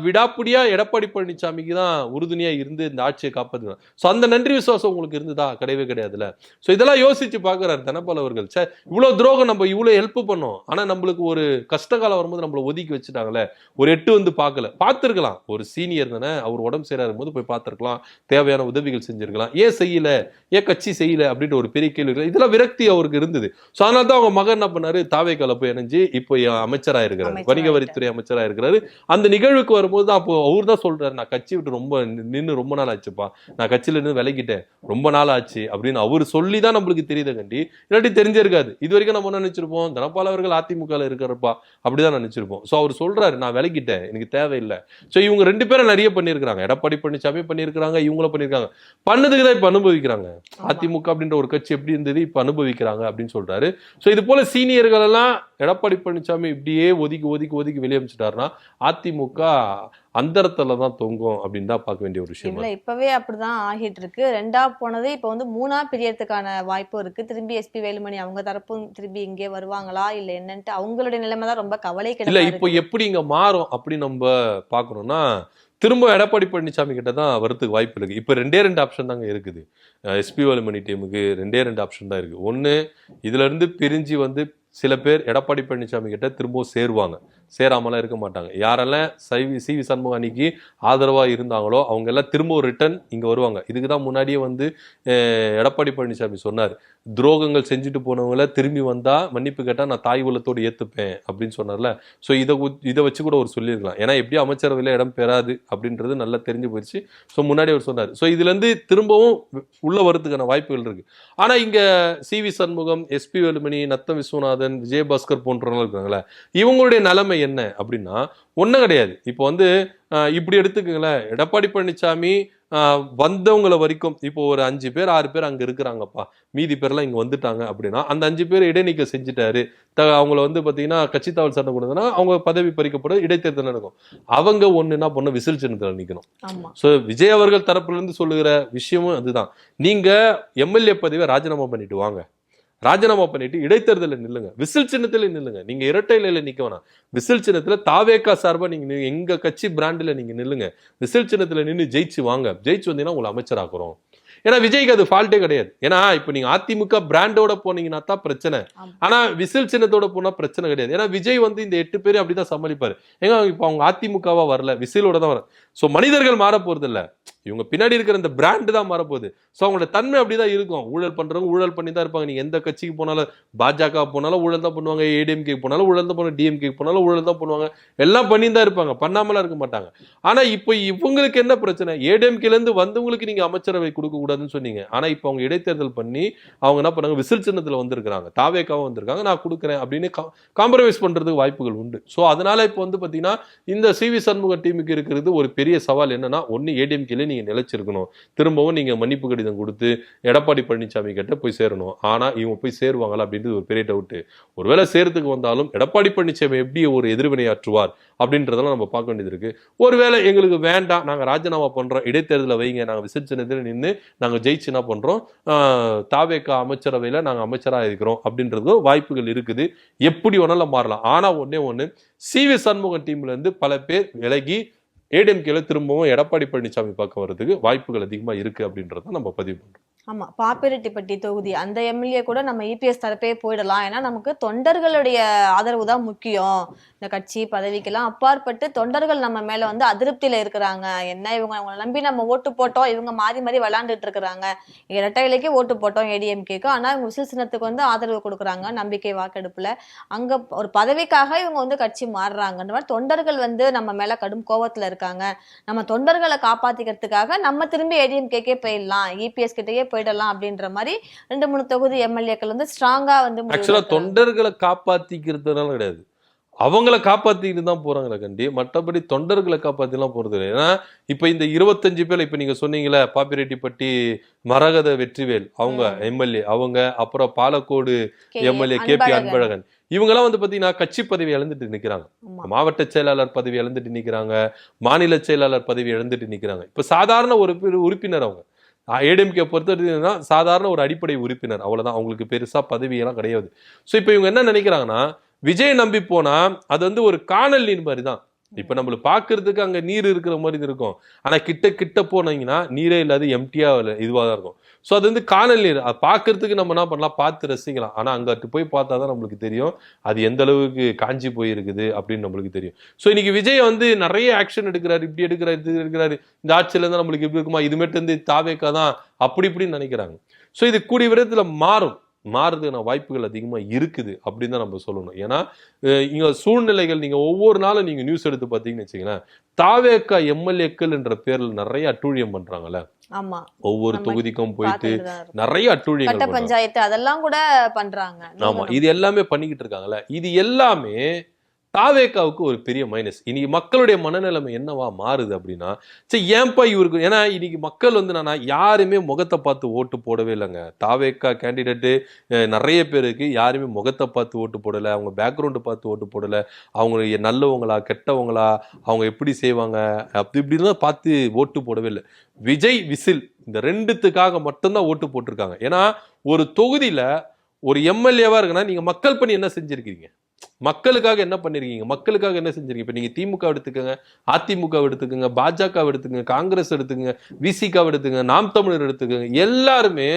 விடாப்பிடியா எடப்பாடி பழனிசாமிக்கு தான் உறுதுணையா இருந்து இந்த ஆட்சியை காப்பாற்றுறாங்க. ஸோ அந்த நன்றி விசுவாசம் உங்களுக்கு இருந்ததா? கிடையவே கிடையாதுல. ஸோ இதெல்லாம் யோசிச்சு பாக்குறாரு தனபால் அவர்கள். சார் இவ்வளவு துரோகம், நம்ம இவ்வளவு ஹெல்ப் பண்ணோம், ஆனா நம்மளுக்கு ஒரு கஷ்டகாலம் வரும்போது நம்மள ஒதுக்கி வச்சுட்டாங்களே, ஒரு 8 வந்து பார்க்கல, பார்த்துருக்கலாம். ஒரு சீனியர் தானே, அவர் உடம்பு சரியா போது போய் பார்த்துருக்கலாம், தேவையான உதவிகள் செஞ்சிருக்கலாம், ஏன் செய்யல, ஏன் கட்சி செய்யல அப்படின்ற ஒரு பெரிய கேள்வி. இதெல்லாம் விரக்தி அவருக்கு இருந்தது. ஸோ அதனால தான் அவங்க மகன் என்ன பண்ணாரு, தாவேக்கால போய் இணைஞ்சு இப்போ அமைச்சராக இருக்கிறாரு, வணிக வரித்துறை அமைச்சராக இருக்கிறாரு. அந்த நிகழ்வுக்கு வரும்போது தான் அப்போ அவர் தான் சொல்றாரு, நான் கட்சி விட்டு ரொம்ப நாள் ஆச்சுப்பா, நான் கட்சியில இருந்து விலகிட்டேன், ரொம்ப நாள் ஆச்சு அப்படின்னு அவர் சொல்லி தான் நம்மளுக்கு தெரியுது கண்டி. இல்லாட்டி தெரிஞ்சிருக்காது. இது வரைக்கும் நம்ம என்ன நினைச்சிருப்போம், தனபால் அவர்கள் அதிமுக இருக்கிறப்பா அப்படிதான் நினைச்சிருப்போம். ஸோ அவர் சொல்றாரு, நான் விலகிட்டேன், எனக்கு தேவையில்லை. ஸோ இவங்க 2 பேரும் நிறைய பண்ணியிருக்காங்க, எடப்பாடி பழனிசாமி பண்ணியிருக்காங்க, இவங்களும் பண்ணியிருக்காங்க. பண்ணதுக்கு தான் இப்ப அனுபவிக்கிறாங்க. அதிமுக அப்படின்ற ஒரு கட்சி எப்படி இருந்தது இப்ப அனுபவிக்கிறாங்க அப்படின்னு சொல்றாரு. ஸோ இது போல சீனியர்கள் எல்லாம் எடப்பாடி பழனிசாமி இப்படியே ஒதுக்கி ஒதுக்கி ஒதுக்கி வெளியே அமைச்சிட்டாருன்னா அதிமுக அந்தரத்துல தான் தொங்கும் அப்படின்னு தான் பார்க்க வேண்டிய ஒரு விஷயம். இல்ல இப்பவே அப்படிதான் ஆகிட்டு இருக்கு. 2ஆ போனது இப்ப வந்து 3ஆ பிரியறதுக்கான வாய்ப்பும் இருக்கு. திரும்பி எஸ்பி வேலுமணி அவங்க தரப்பும் திரும்பி இங்கே வருவாங்களா இல்ல என்னன்ட்டு அவங்களுடைய நிலைமை தான் ரொம்ப கவலை கிடையாது. இல்ல இப்போ எப்படி இங்க மாறும் அப்படி நம்ம பாக்கணும்னா, திரும்ப எடப்பாடி பழனிசாமி கிட்ட தான் வரதுக்கு வாய்ப்பு இருக்கு. இப்ப 2 ஆப்ஷன் தாங்க இருக்குது. எஸ்பி வேலுமணி டீமுக்கு 2 ஆப்ஷன் தான் இருக்கு. ஒண்ணு, இதுல இருந்து பிரிஞ்சு வந்து சில பேர் எடப்பாடி பழனிசாமி கிட்ட திரும்பவும் சேருவாங்க, சேராமலாம் இருக்க மாட்டாங்க. யாரெல்லாம் சிவி சண்முகம் அன்னைக்கு ஆதரவா இருந்தாங்களோ அவங்க எல்லாம் திரும்ப ஒரு ரிட்டர்ன் இங்க வருவாங்க. இதுக்குதான் முன்னாடியே வந்து எடப்பாடி பழனிசாமி சொன்னார், துரோகங்கள் செஞ்சுட்டு போனவங்கள திரும்பி வந்தா மன்னிப்பு கேட்டா நான் தாய் உள்ளத்தோடு ஏத்துப்பேன் அப்படின்னு சொன்னார்ல. ஸோ இதை வச்சு கூட ஒரு சொல்லியிருக்கலாம். ஏன்னா எப்படியும் அமைச்சரவையில் இடம் பெறாது அப்படின்றது நல்லா தெரிஞ்சு போயிடுச்சு. ஸோ முன்னாடி அவர் சொன்னார். ஸோ இதுல இருந்து திரும்பவும் உள்ள வரதுக்கான வாய்ப்புகள் இருக்கு. ஆனா இங்க சிவி சண்முகம், எஸ்பி வேலுமணி, நத்தம் விஸ்வநாதன், விஜயபாஸ்கர் போன்றவங்க இருக்காங்களே, இவங்களுடைய நிலைமை என்ன அப்படின்னா ஒன்றும் கிடையாது. இப்போ வந்து இப்படி எடுத்துக்கங்களேன், எடப்பாடி பழனிசாமி வந்தவங்களை வரைக்கும் இப்போ ஒரு 5 பேர் 6 பேர் அங்க இருக்கிறாங்கப்பா, மீதி பேர்லாம் இங்க வந்துட்டாங்க அப்படின்னா அந்த 5 பேர் இடைநீக்கம் செஞ்சுட்டாரு, அவங்கள வந்து பாத்தீங்கன்னா கட்சி தாவல் சட்டம் கொடுத்தனா அவங்க பதவி பறிக்கப்படும், இடைத்தேர்தல் நடக்கும். அவங்க ஒண்ணு என்ன பண்ண, விசில் சின்னத்துல நிக்கணும். சோ விஜய் அவர்கள் தரப்புல இருந்து சொல்லுகிற விஷயமும் அதுதான், நீங்க எம்எல்ஏ பதவியை ராஜினாமா பண்ணிட்டு வாங்க, ராஜினாமா பண்ணிட்டு இடைத்தேர்தலில் நில்லுங்க, விசில் சின்னத்துல நில்லுங்க. நீங்க இரட்டை இலையில நிக்க வேணாம், விசில் சின்னத்துல தாவேக்கா சார்பா நீங்க எங்க கட்சி பிராண்ட்ல நீங்க நில்லுங்க, விசில் சின்னத்துல நின்று ஜெயிச்சு வாங்க, ஜெயிச்சு வந்தீங்கன்னா உங்களை அமைச்சராக்குறோம். ஏன்னா விஜய்க்கு அது ஃபால்ட்டே கிடையாது. ஏன்னா இப்ப நீங்க அதிமுக பிராண்டோட போனீங்கன்னா தான் பிரச்சனை, ஆனா விசில் சின்னத்தோட போனா பிரச்சனை கிடையாது. ஏன்னா விஜய் வந்து இந்த 8 பேரும் அப்படிதான் சமாளிப்பாரு. ஏங்க இப்ப அவங்க அதிமுகவா வரல, விசிலோட தான் வர. சோ மனிதர்கள் மாற போறது இல்ல, இவங்க பின்னாடி இருக்கிற இந்த பிராண்ட் தான் மாறப்போகுது. ஸோ அவங்களோட தன்மை அப்படிதான் இருக்கும். ஊழல் பண்றவங்க ஊழல் பண்ணி தான் இருப்பாங்க. நீங்க எந்த கட்சிக்கு போனாலும், பாஜக போனாலும் ஊழல் தான் பண்ணுவாங்க, ஏடிஎம்கே போனாலும் ஊழல் தான் பண்ணுவாங்க, டிஎம்கே போனாலும் ஊழல் தான் பண்ணுவாங்க, எல்லாம் பண்ணி தான் இருப்பாங்க, பண்ணாமலாம் இருக்க மாட்டாங்க. ஆனா இப்போ இவங்களுக்கு என்ன பிரச்சனை, ஏடிஎம்கேல இருந்து வந்தவங்களுக்கு நீங்க அமைச்சரவை கொடுக்க கூடாதுன்னு சொன்னீங்க. ஆனா இப்போ அவங்க இடைத்தேர்தல் பண்ணி அவங்க என்ன பண்ணாங்க, விசில் சின்னத்துல வந்திருக்காங்க, தாவேக்காவும் வந்திருக்காங்க, நான் கொடுக்குறேன் அப்படின்னு காம்ப்ரமைஸ் பண்றதுக்கு வாய்ப்புகள் உண்டு. ஸோ அதனால இப்போ வந்து பாத்தீங்கன்னா இந்த சிவி சண்முக டீமுக்கு இருக்கிறது ஒரு பெரிய சவால் என்னன்னா, ஒன்னு ஏடிஎம்கேல நீங்க நிலைச்சிருக்கணும், திரும்பவும் நீங்க மன்னிப்பு கடிதம் கொடுத்து எடப்பாடி பழனிசாமி கிட்ட போய் சேரணும். ஆனா இவங்க போய் சேருவாங்களா அப்படின்றது ஒரு பெரிய டவுட். ஒருவேளை சேரத்துக்கு வந்தாலும் எடப்பாடி பழனிசாமி எப்படி ஒரு எதிர்வினையாற்றுவார் அப்படின்றதெல்லாம் நம்ம பார்க்க வேண்டியது இருக்கு. ஒருவேளை எங்களுக்கு வேண்டாம், நாங்க ராஜினாமா பண்றோம், இடைத்தேர்தலை வைங்க, நாங்க விசர்ஜனத்தில் நின்று நாங்க ஜெயிச்சு என்ன பண்றோம், தாவேக்கா அமைச்சரவையில நாங்க அமைச்சரா இருக்கிறோம் அப்படின்றது வாய்ப்புகள் இருக்குது. எப்படி வேணாலும் மாறலாம். ஆனா ஒண்ணு, சிவி சண்முகம் டீம்ல இருந்து பல பேர் விலகி ஏடிஎம்கேல திரும்பவும் எடப்பாடி பழனிசாமி பக்கம் வர்றதுக்கு வாய்ப்புகள் அதிகமா இருக்கு அப்படின்றத நம்ம பதிவு பண்றோம். ஆமா, பாப்பிரெட்டிப்பட்டி தொகுதி அந்த எம்எல்ஏ கூட நம்ம இபிஎஸ் தரப்பே போயிடலாம். ஏன்னா நமக்கு தொண்டர்களுடைய ஆதரவு தான் முக்கியம். இந்த கட்சி பதவிக்கெல்லாம் அப்பாற்பட்டு தொண்டர்கள் நம்ம மேல வந்து அதிருப்தியில இருக்கிறாங்க. என்ன இவங்களை நம்பி நம்ம ஓட்டு போட்டோம், இவங்க மாறி மாறி விளையாண்டுட்டு இருக்கிறாங்க. இரட்டை இலைக்கு ஓட்டு போட்டோம் ஏடிஎம்கேக்கு, ஆனா இவங்க விசில் சின்னத்துக்கு வந்து ஆதரவு கொடுக்குறாங்க நம்பிக்கை வாக்கெடுப்புல. அங்க ஒரு பதவிக்காக இவங்க வந்து கட்சி மாறுறாங்கன்ற மாதிரி தொண்டர்கள் வந்து நம்ம மேல கடும் கோவத்துல இருக்காங்க. நம்ம தொண்டர்களை காப்பாத்திக்கிறதுக்காக நம்ம திரும்பி ஏடிஎம்கேக்கே போயிடலாம், இபிஎஸ் கிட்டயே போயிடலாம் அப்படின்ற மாதிரி 2-3 தொகுதி எம்எல்ஏக்கள் வந்து ஸ்ட்ராங்கா வந்து ஆக்சுவலா தொண்டர்களை காப்பாத்திக்கிறதுனால கிடையாது, அவங்கள காப்பாத்திட்டு தான் போறாங்களே கண்டி, மற்றபடி தொண்டர்களை காப்பாத்திலாம் போறது இல்லை. ஏன்னா இப்ப இந்த 25 பேர் இப்ப நீங்க சொன்னீங்களே, பாப்பிரெட்டிப்பட்டி மரகத வெற்றிவேல் அவங்க எம்எல்ஏ, அவங்க அப்புறம் பாலக்கோடு எம்எல்ஏ கேபி அன்பழகன், இவங்கெல்லாம் வந்து பாத்தீங்கன்னா கட்சி பதவி இழந்துட்டு நிக்கிறாங்க, மாவட்ட செயலாளர் பதவி இழந்துட்டு நிக்கிறாங்க, மாநில செயலாளர் பதவி இழந்துட்டு நிக்கிறாங்க. இப்ப சாதாரண ஒரு உறுப்பினர் அவங்க ஏடிஎம்கே பொறுத்த சாதாரண ஒரு அடிப்படை உறுப்பினர், அவ்வளவுதான், அவங்களுக்கு பெருசா பதவியெல்லாம் கிடையாது. ஸோ இப்போ இவங்க என்ன நினைக்கிறாங்கன்னா, விஜய் நம்பி போனா அது வந்து ஒரு காணல் நீர் மாதிரி தான். இப்ப நம்மளுக்கு பாக்குறதுக்கு அங்க நீர் இருக்கிற மாதிரி இருக்கும், ஆனா கிட்ட கிட்ட போனீங்கன்னா நீரே இல்லாத எம்டியா இதுவா தான் இருக்கும். ஸோ அது வந்து காணல் நீர், அது பாக்குறதுக்கு நம்ம என்ன பண்ணலாம், பார்த்து ரசிக்கலாம். ஆனா அங்கிட்டு போய் பார்த்தா தான் நம்மளுக்கு தெரியும் அது எந்த அளவுக்கு காஞ்சி போயிருக்குது அப்படின்னு நம்மளுக்கு தெரியும். ஸோ இன்னைக்கு விஜய் வந்து நிறைய ஆக்ஷன் எடுக்கிறாரு, இப்படி எடுக்கிறாரு, இது எடுக்கிறாரு, இந்த ஆட்சியில இருந்தா நம்மளுக்கு இப்படி இருக்குமா, இதுமேட்டு வந்து தாவேக்கா தான் அப்படி இப்படின்னு நினைக்கிறாங்க. ஸோ இது கூடிய விதத்துல மாறுறதுக்கான வாய்ப்புகள் அதிகமா இருக்குது அப்படின்னு தான் நம்ம சொல்லணும். ஏன்னா இங்க சூழ்நிலைகள், நீங்க ஒவ்வொரு நாளும் நீங்க நியூஸ் எடுத்து பாத்தீங்கன்னு வச்சுங்களேன், தாவேக்கா எம்எல்ஏக்கள் என்ற பேர்ல நிறைய அட்டூழியம் பண்றாங்கல்ல. ஆமா, ஒவ்வொரு தொகுதிக்கும் போயிட்டு நிறைய அட்டூழியம், கட்ட பஞ்சாயத்து அதெல்லாம் கூட பண்றாங்க. ஆமா, இது எல்லாமே பண்ணிக்கிட்டு இருக்காங்கல்ல. இது எல்லாமே தாவேக்காவுக்கு ஒரு பெரிய மைனஸ். இன்னைக்கு மக்களுடைய மனநிலைமை என்னவா மாறுது அப்படின்னா, சரி ஏன்பா இவருக்கு, ஏன்னா இன்னைக்கு மக்கள் வந்து நான் யாருமே முகத்தை பார்த்து ஓட்டு போடவே இல்லைங்க. தாவேக்கா கேண்டிடேட்டு நிறைய பேருக்கு யாருமே முகத்தை பார்த்து ஓட்டு போடலை, அவங்க பேக்ரவுண்டு பார்த்து ஓட்டு போடலை, அவங்க நல்லவங்களா கெட்டவங்களா, அவங்க எப்படி செய்வாங்க அப்படி இப்படிலாம் பார்த்து ஓட்டு போடவே இல்லை. விஜய் விசில் இந்த ரெண்டுத்துக்காக மட்டும்தான் ஓட்டு போட்டிருக்காங்க. ஏன்னா ஒரு தொகுதியில ஒரு எம்எல்ஏவா இருக்குன்னா நீங்க மக்கள் பணி என்ன செஞ்சிருக்கீங்க, மக்களுக்காக என்ன பண்ணிருக்கீங்க, மக்களுக்காக என்ன செஞ்சிருக்கீங்க. இப்ப நீங்க திமுக எடுத்துக்கங்க, அதிமுக எடுத்துக்கங்க, பாஜக எடுத்துக்கங்க, காங்கிரஸ் எடுத்துக்கங்க, விசிக எடுத்துக்கங்க, நாம் தமிழர் எடுத்துக்கங்க, எல்லாருமே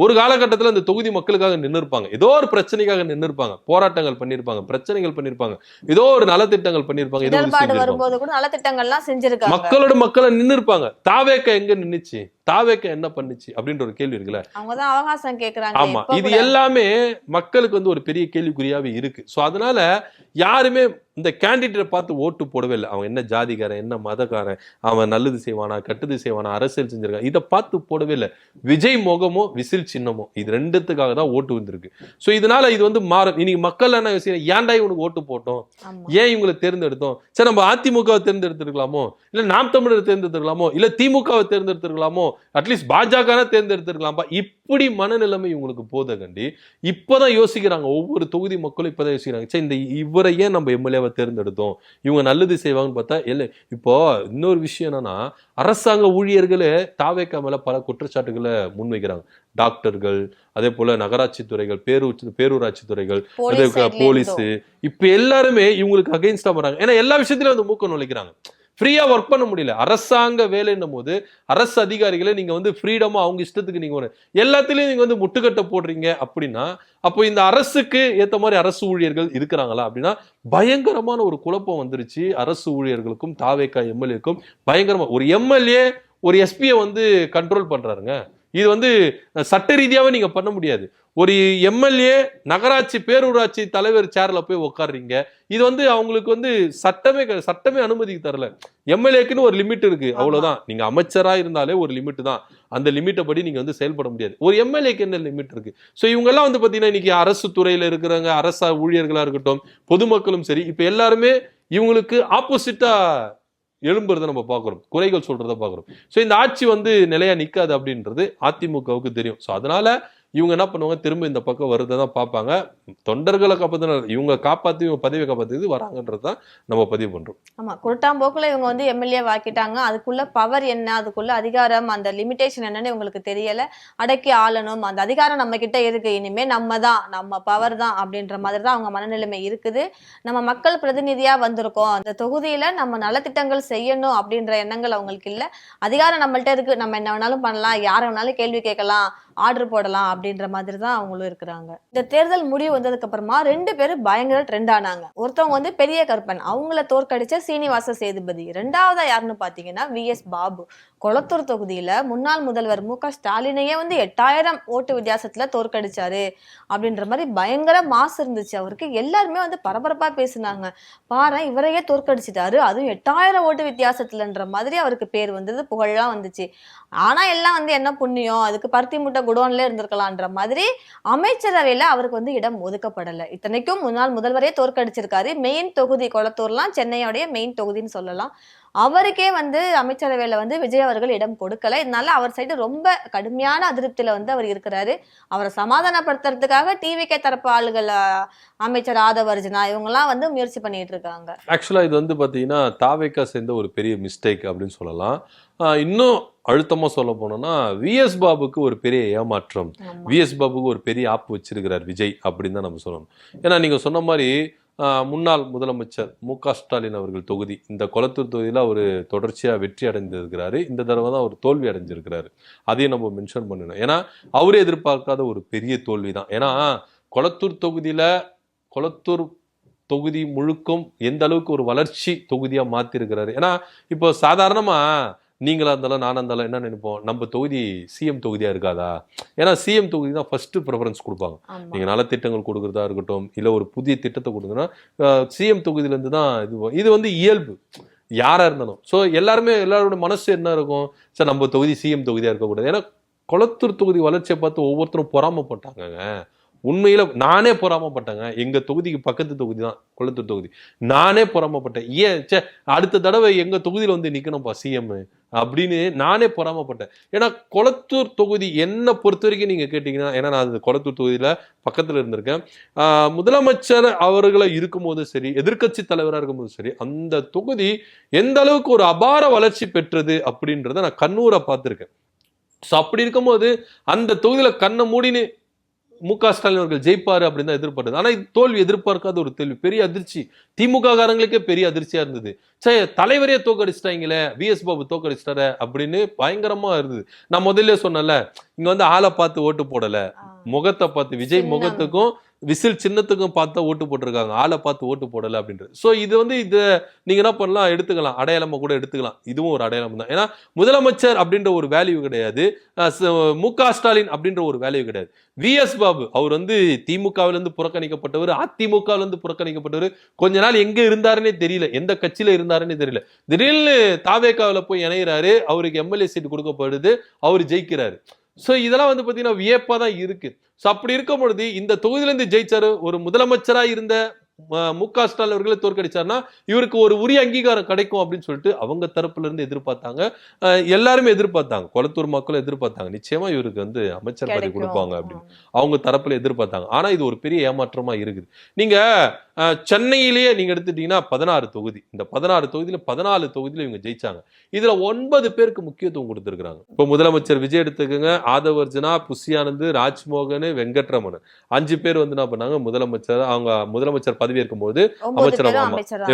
ஒரு காலகட்டத்தில் அந்த தொகுதி மக்களுக்காக நின்று இருப்பாங்க, ஏதோ ஒரு பிரச்சனைக்காக நின்று இருப்பாங்க, போராட்டங்கள் பண்ணிருப்பாங்க, பிரச்சனைகள் பண்ணிருப்பாங்க, ஏதோ ஒரு நலத்திட்டங்கள் பண்ணிருப்பாங்க, மக்களோட மக்களை நின்று இருப்பாங்க. தாவேக்கா எங்க நின்னுச்சு, தாவேக்கா என்ன பண்ணுச்சு அப்படின்ற ஒரு கேள்வி இருக்குல்ல, அவகாசம் கேக்குறாங்க. ஆமா, இது எல்லாமே மக்களுக்கு வந்து ஒரு பெரிய கேள்விக்குறியாவே இருக்கு. சோ அதனால யாருமே இந்த கேண்டிடேட்டை பார்த்து ஓட்டு போடவே இல்லை. அவன் என்ன ஜாதிக்காரன், என்ன மதக்காரன், அவன் நல்லது செய்வானா கெட்டது செய்வானா, அரசியல் செஞ்சிருக்கான், இதை பார்த்து போடவே இல்லை. விஜய் முகமோ விசில் சின்னமோ இது ரெண்டுத்துக்காக தான் ஓட்டு வந்திருக்கு. ஸோ இதனால இது வந்து மாறும். இன்னைக்கு மக்கள் என்ன யோசிக்கிறேன், ஏன்டா இவனுக்கு ஓட்டு போட்டோம், ஏன் இவங்களை தேர்ந்தெடுத்தோம், சரி நம்ம அதிமுகவை தேர்ந்தெடுத்திருக்கலாமோ, இல்ல நாம் தமிழர் தேர்ந்தெடுத்திருக்கலாமோ, இல்ல திமுகவை தேர்ந்தெடுத்திருக்கலாமோ, அட்லீஸ்ட் பாஜக தேர்ந்தெடுத்திருக்கலாம்பா, இப்படி மனநிலைமை இவங்களுக்கு போத கண்டி இப்பதான் யோசிக்கிறாங்க. ஒவ்வொரு தொகுதி மக்களும் இப்பதான் யோசிக்கிறாங்க, சரி இந்த இவரை ஏன் நம்ம எம்எல்ஏவை தேர்ந்தெடுத்தோம், இவங்க நல்லது செய்வாங்கன்னு பார்த்தா இல்லை. இப்போ இன்னொரு விஷயம் என்னன்னா, அரசாங்க ஊழியர்களே தாவேக்கா மேல பல குற்றச்சாட்டுகளை முன்வைக்கிறாங்க. டாக்டர்கள், அதே போல நகராட்சி துறைகள், பேரூராட்சி துறைகள், அதே போலீஸ், இப்ப எல்லாருமே இவங்களுக்கு அகைன்ஸ்டா வராங்க. ஏன்னா எல்லா விஷயத்திலும் வந்து மூக்க நுழைக்கிறாங்க. ஃப்ரீயா ஒர்க் பண்ண முடியல. அரசாங்க வேலைன்னும் போது அரசு அதிகாரிகளை நீங்க வந்து ஃப்ரீடமா அவங்க இஷ்டத்துக்கு நீங்க எல்லாத்திலையும் நீங்க வந்து முட்டுக்கட்டை போடுறீங்க அப்படின்னா, அப்போ இந்த அரசுக்கு ஏத்த மாதிரி அரசு ஊழியர்கள் இருக்கிறாங்களா அப்படின்னா பயங்கரமான ஒரு குழப்பம் வந்துருச்சு. அரசு ஊழியர்களுக்கும் தாவேக்கா எம்எல்ஏக்கும் பயங்கரமா, ஒரு எம்எல்ஏ ஒரு எஸ்பியை வந்து கண்ட்ரோல் பண்றாருங்க. இது வந்து சட்ட ரீதியாவே நீங்க பண்ண முடியாது. ஒரு எம்எல்ஏ நகராட்சி பேரூராட்சி தலைவர் சேர்ல போய் உட்காடுறீங்க, இது வந்து அவங்களுக்கு வந்து சட்டமே அனுமதி தரல. எம்எல்ஏக்குன்னு ஒரு லிமிட் இருக்கு, அவ்வளவுதான். நீங்க அமைச்சரா இருந்தாலே ஒரு லிமிட் தான், அந்த லிமிட்டை படி நீங்க வந்து செயல்பட முடியாது. ஒரு எம்எல்ஏக்கு என்ன லிமிட் இருக்கு? ஸோ இவங்க எல்லாம் வந்து பாத்தீங்கன்னா இன்னைக்கு அரசு துறையில இருக்கிறவங்க, அரசு ஊழியர்களா இருக்கட்டும், பொதுமக்களும் சரி, இப்ப எல்லாருமே இவங்களுக்கு ஆப்போசிட்டா எழும்புறதை நம்ம பார்க்குறோம், குறைகள் சொல்றதை பார்க்குறோம். ஸோ இந்த ஆட்சி வந்து நிலையா நிற்காது அப்படின்றது அதிமுகவுக்கு தெரியும். ஸோ அதனால இவங்க என்ன பண்ணுவாங்க, திரும்ப இந்த பக்கம் வருதை தான் பார்ப்பாங்க. தொண்டர்களை காப்பாற்றின இவங்க காப்பாற்றி இவங்க பதவியை காப்பாற்றி வராங்கன்றது தான் நம்ம பதிவு பண்றோம். ஆமா, குருட்டாம்போக்குல இவங்க வந்து எம்எல்ஏ வாக்கிட்டாங்க. அதுக்குள்ள பவர் என்ன, அதுக்குள்ள அதிகாரம், அந்த லிமிடேஷன் என்னன்னு இவங்களுக்கு தெரியல. அடக்கி ஆளணும், அந்த அதிகாரம் நம்ம கிட்ட இருக்கு, இனிமே நம்ம தான், நம்ம பவர் தான் அப்படின்ற மாதிரி தான் அவங்க மனநிலைமை இருக்குது. நம்ம மக்கள் பிரதிநிதியா வந்திருக்கோம், அந்த தொகுதியில நம்ம நலத்திட்டங்கள் செய்யணும் அப்படின்ற எண்ணங்கள் அவங்களுக்கு இல்ல. அதிகாரம் நம்மள்ட்ட இருக்கு, நம்ம என்ன வேணாலும் பண்ணலாம், யார வேணாலும் கேள்வி கேட்கலாம், ஆர்டர் போடலாம் அப்படின்ற மாதிரி தான் அவங்களும் இருக்கிறாங்க. இந்த தேர்தல் முடிவு வந்ததுக்கு அப்புறமா 2 பேரும் பயங்கர ட்ரெண்ட் ஆனாங்க. ஒருத்தவங்க வந்து பெரிய கருப்பன், அவங்கள தோற்கடிச்ச சீனிவாச சேதுபதி. 2வதா யாருன்னு பாத்தீங்கன்னா விஎஸ் பாபு. கொளத்தூர் தொகுதியில முன்னாள் முதல்வர் மு.க. ஸ்டாலினையே வந்து 8000 ஓட்டு வித்தியாசத்துல தோற்கடிச்சாரு அப்படின்ற மாதிரி பயங்கர மாசு இருந்துச்சு அவருக்கு. எல்லாருமே வந்து பரபரப்பா பேசினாங்க, பாரு இவரையே தோற்கடிச்சிட்டாரு, அதுவும் 8000 ஓட்டு வித்தியாசத்துலன்ற மாதிரி அவருக்கு பேர் வந்தது, புகழ்லாம் வந்துச்சு. ஆனா எல்லாம் வந்து என்ன புண்ணியம், அதுக்கு பருத்தி மூட்டை குடோன்ல இருந்திருக்கலான்ற மாதிரி அமைச்சரவையில அவருக்கு வந்து இடம் ஒதுக்கப்படல. இத்தனைக்கும் முன்னாள் முதல்வரே தோற்கடிச்சிருக்காரு. மெயின் தொகுதி கொளத்தூர்லாம் சென்னையோடைய மெயின் தொகுதின்னு சொல்லலாம். அவருக்கே வந்து அமைச்சரவையில வந்து விஜய் அவர்கள் இடம் கொடுக்கல. இதனால அவர் சைடு ரொம்ப கடுமையான அதிருப்தியில வந்து அவர் இருக்கிறாரு. அவரை சமாதானப்படுத்துறதுக்காக டிவிகே தரப்பு ஆளுகள், அமைச்சர் ஆதவ அர்ஜுனா இவங்கெல்லாம் வந்து முயற்சி பண்ணிட்டு இருக்காங்க. ஆக்சுவலா இது வந்து பாத்தீங்கன்னா தாவேக்கா சேர்ந்த ஒரு பெரிய மிஸ்டேக் அப்படின்னு சொல்லலாம். இன்னும் அழுத்தமா சொல்ல போனோம்னா விஎஸ் பாபுக்கு ஒரு பெரிய ஏமாற்றம், விஎஸ் பாபுக்கு ஒரு பெரிய ஆப்பு வச்சிருக்கிறார் விஜய் அப்படின்னு தான் நம்ம சொல்லணும். ஏன்னா நீங்க சொன்ன மாதிரி முன்னாள் முதலமைச்சர் மு.க. ஸ்டாலின் அவர்கள் தொகுதி, இந்த கொளத்தூர் தொகுதியில் அவர் தொடர்ச்சியாக வெற்றி அடைந்திருக்கிறாரு. இந்த தடவை தான் அவர் தோல்வி அடைஞ்சிருக்கிறாரு. அதையும் நம்ம மென்ஷன் பண்ணணும். ஏன்னா அவரே எதிர்பார்க்காத ஒரு பெரிய தோல்வி தான். ஏன்னா கொளத்தூர் தொகுதி முழுக்கும் எந்த அளவுக்கு ஒரு வளர்ச்சி தொகுதியாக மாற்றிருக்கிறாரு. ஏன்னா இப்போ சாதாரணமாக நீங்களா இருந்தாலும் நானா இருந்தாலும் என்ன நினைப்போம், நம்ம தொகுதி சிஎம் தொகுதியா இருக்காதா? ஏன்னா சிஎம் தொகுதி தான் ஃபர்ஸ்ட் ப்ரிஃபரன்ஸ் கொடுப்பாங்க. நீங்க நலத்திட்டங்கள் கொடுக்குறதா இருக்கட்டும், இல்ல ஒரு புதிய திட்டத்தை கொடுக்குன்னா சிஎம் தொகுதியில இருந்து தான் இது வந்து இயல்பு யாரா இருந்தாலும். ஸோ எல்லாரோட மனசு என்ன இருக்கும், சார் நம்ம தொகுதி சிஎம் தொகுதியா இருக்கக்கூடாது. ஏன்னா கொளத்தூர் தொகுதி வளர்ச்சியை பார்த்து ஒவ்வொருத்தரும் பொறாமப்பட்டாங்க. உண்மையில நானே பொறாமப்பட்டேங்க. எங்க தொகுதிக்கு பக்கத்து தொகுதி தான் கொளத்தூர் தொகுதி. நானே பொறாமப்பட்டேன், ஏன் அடுத்த தடவை எங்க தொகுதியில வந்து நிக்கணும்ப்பா சிஎம் அப்படின்னு நானே பொறாமப்பட்டேன். ஏன்னா கொளத்தூர் தொகுதி என்ன பொறுத்த வரைக்கும் நீங்க கேட்டீங்கன்னா, ஏன்னா நான் அந்த கொளத்தூர் தொகுதியில பக்கத்துல இருந்திருக்கேன். முதலமைச்சர் அவர்களை இருக்கும்போது சரி, எதிர்கட்சி தலைவராக இருக்கும்போது சரி, அந்த தொகுதி எந்த அளவுக்கு ஒரு அபார வளர்ச்சி பெற்றது அப்படின்றத நான் கண்ணூரை பார்த்திருக்கேன். ஸோ அப்படி இருக்கும்போது அந்த தொகுதியில கண்ணை மூடின்னு மு.க. ஸ்டாலின் அவர்கள் ஜெயிப்பாரு அப்படின்னு தான் எதிர்பார்த்தது. ஆனா இது தோல்வி எதிர்பார்க்காத ஒரு தோல்வி, பெரிய அதிர்ச்சி. திமுக காரங்களுக்கே பெரிய அதிர்ச்சியா இருந்தது. தலைவரே தோக்கடிச்சிட்டாங்களே, விஎஸ் பாபு தோக்கடிச்சிட்டாரு அப்படின்னு பயங்கரமா இருந்தது. நான் முதல்ல சொன்னல, இங்க வந்து ஆளை பார்த்து ஓட்டு போடல, முகத்தை பார்த்து, விஜய் முகத்துக்கும் விசில் சின்னத்துக்கும் பார்த்து ஓட்டு போட்டிருக்காங்க, ஆளை பார்த்து ஓட்டு போடல அப்படின்றது. ஸோ இது வந்து இதை நீங்க என்ன பண்ணலாம், எடுத்துக்கலாம், அடையாளமா கூட எடுத்துக்கலாம். இதுவும் ஒரு அடையாளம் தான். ஏன்னா முதலமைச்சர் அப்படின்ற ஒரு வேல்யூ கிடையாது, மு.க. ஸ்டாலின் அப்படின்ற ஒரு வேல்யூ கிடையாது. விஎஸ் பாபு அவர் வந்து திமுகவிலிருந்து புறக்கணிக்கப்பட்டவர், அதிமுகவிலிருந்து புறக்கணிக்கப்பட்டவர். கொஞ்ச நாள் எங்க இருந்தாருன்னே தெரியல, எந்த கட்சியில இருந்தாருன்னே தெரியல. திடீர்னு தாவேக்காவில போய் இணைகிறாரு, அவருக்கு எம்எல்ஏ சீட் கொடுக்கப்படுது, அவர் ஜெயிக்கிறாரு. ஸோ இதெல்லாம் வந்து பார்த்தீங்கன்னா வியப்பா தான் இருக்கு. ஸோ அப்படி இருக்கும் பொழுது இந்த தொகுதியிலிருந்து ஜெயிச்சாரு, ஒரு முதலமைச்சராக இருந்த மு.க. ஸ்டாலின் அவர்களை தோற்கடிச்சாருன்னா இவருக்கு ஒரு உரிய அங்கீகாரம் கிடைக்கும் அப்படின்னு சொல்லிட்டு அவங்க தரப்புல இருந்து எதிர்பார்த்தாங்க. எல்லாருமே எதிர்பார்த்தாங்க, கொளத்தூர் மக்கள் எதிர்பார்த்தாங்க, நிச்சயமா இவருக்கு வந்து அமைச்சர் பதவி கொடுப்பாங்க அப்படின்னு அவங்க தரப்புல எதிர்பார்த்தாங்க. ஆனா இது ஒரு பெரிய ஏமாற்றமா இருக்குது. நீங்க சென்னையிலேயே நீங்க எடுத்துட்டீங்கன்னா 16 தொகுதி, இந்த 16 தொகுதியில 14 தொகுதியில இவங்க ஜெயிச்சாங்க. இதுல 9 பேருக்கு முக்கியத்துவம் கொடுத்திருக்காங்க. இப்போ முதலமைச்சர் விஜய் எடுத்துக்கோங்க, ஆதவ அர்ஜுனா, புஷியானந்த், ராஜ்மோகன், வெங்கட்ரமணன் 5 பேர் வந்து என்ன பண்ணாங்க, அவங்க முதலமைச்சர் பதவி ஏற்கும் போது அமைச்சர்